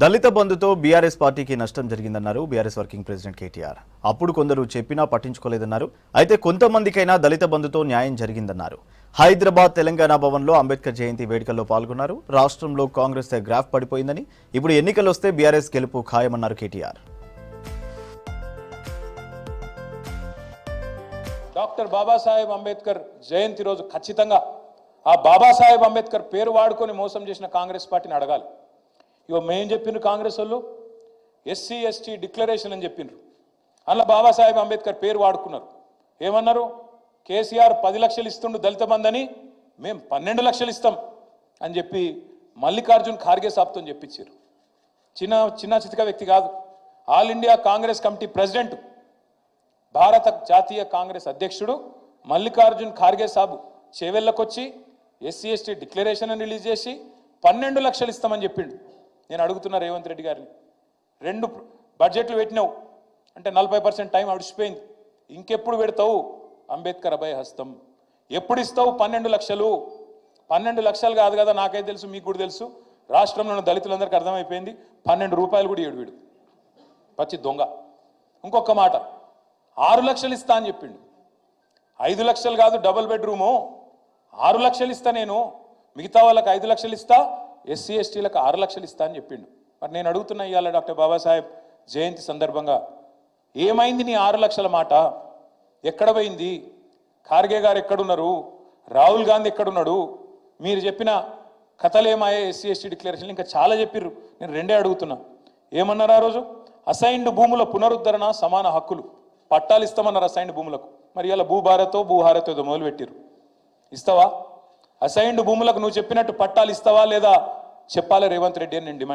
దళిత బంధుతో బీఆర్ఎస్ పార్టీకి నష్టం జరిగిందన్నారు బీఆర్ఎస్ వర్కింగ్ ప్రెసిడెంట్ కేటీఆర్. అప్పుడు కొందరు చెప్పినా పట్టించుకోలేదన్నారు. అయితే కొంతమందికైనా దళిత బంధుతో న్యాయం జరిగిందన్నారు. హైదరాబాద్ తెలంగాణ భవన్లో అంబేద్కర్ జయంతి వేడుకల్లో పాల్గొన్నారు. రాష్ట్రంలో కాంగ్రెస్ గ్రాఫ్ పడిపోయిందని, ఇప్పుడు ఎన్నికలు వస్తే బీఆర్ఎస్ గెలుపు ఖాయమన్నారు కేటీఆర్. డాక్టర్ బాబాసాహెబ్ అంబేద్కర్ జయంతి రోజు ఖచ్చితంగా ఆ బాబాసాహెబ్ అంబేద్కర్ పేరు వాడుకొని మోసం చేసిన కాంగ్రెస్ పార్టీని అడగాలి. ఇగో మేం చెప్పిండ్రు కాంగ్రెస్ వాళ్ళు ఎస్సీ ఎస్టీ డిక్లరేషన్ అని చెప్పిండ్రు. అలా బాబాసాహెబ్ అంబేద్కర్ పేరు వాడుకున్నారు. ఏమన్నారు? కేసీఆర్ 10 లక్షలు ఇస్తుండు దళిత బంధని, మేము 12 లక్షలు ఇస్తాం అని చెప్పి మల్లికార్జున్ ఖార్గే సాబ్తో చెప్పించారు. చిన్న చితక వ్యక్తి కాదు, all India Congress committee president, భారత జాతీయ కాంగ్రెస్ అధ్యక్షుడు మల్లికార్జున్ ఖార్గే సాబు చేవెళ్ళకొచ్చి ఎస్సీ ఎస్టీ డిక్లరేషన్ రిలీజ్ చేసి 12 లక్షలు ఇస్తామని చెప్పిండు. నేను అడుగుతున్నా రేవంత్ రెడ్డి గారిని, 2 బడ్జెట్లు పెట్టినావు అంటే 40% టైం అడిచిపోయింది. ఇంకెప్పుడు పెడతావు అంబేద్కర్ అభయ హస్తం? ఎప్పుడు ఇస్తావు 12 లక్షలు? 12 లక్షలు కాదు కదా, నాకైతే తెలుసు, మీకు కూడా తెలుసు, రాష్ట్రంలో ఉన్న దళితులందరికీ అర్థమైపోయింది. 12 రూపాయలు కూడా ఏడు వీడు పచ్చి దొంగ. ఇంకొక మాట, 6 లక్షలు ఇస్తా అని చెప్పిండు. 5 లక్షలు కాదు, డబుల్ బెడ్రూము 6 లక్షలు ఇస్తా నేను, మిగతా వాళ్ళకి 5 లక్షలు ఇస్తా, ఎస్సీ ఎస్టీలకు 6 లక్షలు ఇస్తా అని చెప్పిండు. మరి నేను అడుగుతున్నా ఇవాళ డాక్టర్ బాబాసాహెబ్ జయంతి సందర్భంగా, ఏమైంది నీ 6 లక్షల మాట? ఎక్కడ పోయింది? ఖార్గే గారు ఎక్కడున్నారు? రాహుల్ గాంధీ ఎక్కడున్నాడు? మీరు చెప్పిన కథలేమాయే ఎస్సీ ఎస్టీ డిక్లరేషన్ ఇంకా చాలా చెప్పిర్రు. నేను 2 అడుగుతున్నా. ఏమన్నారు ఆ రోజు? అసైన్డ్ భూముల పునరుద్ధరణ, సమాన హక్కులు, పట్టాలు ఇస్తామన్నారు అసైన్డ్ భూములకు. మరి ఇలా భూభారతో భూహారతో మొదలు పెట్టిర్రు. ఇస్తావా? అసైన్డ్ భూములకు నువ్వు చెప్పినట్టు పట్టాలు ఇస్తావా లేదా చెప్పాలి రేవంత్ రెడ్డి అని నేను డిమాండ్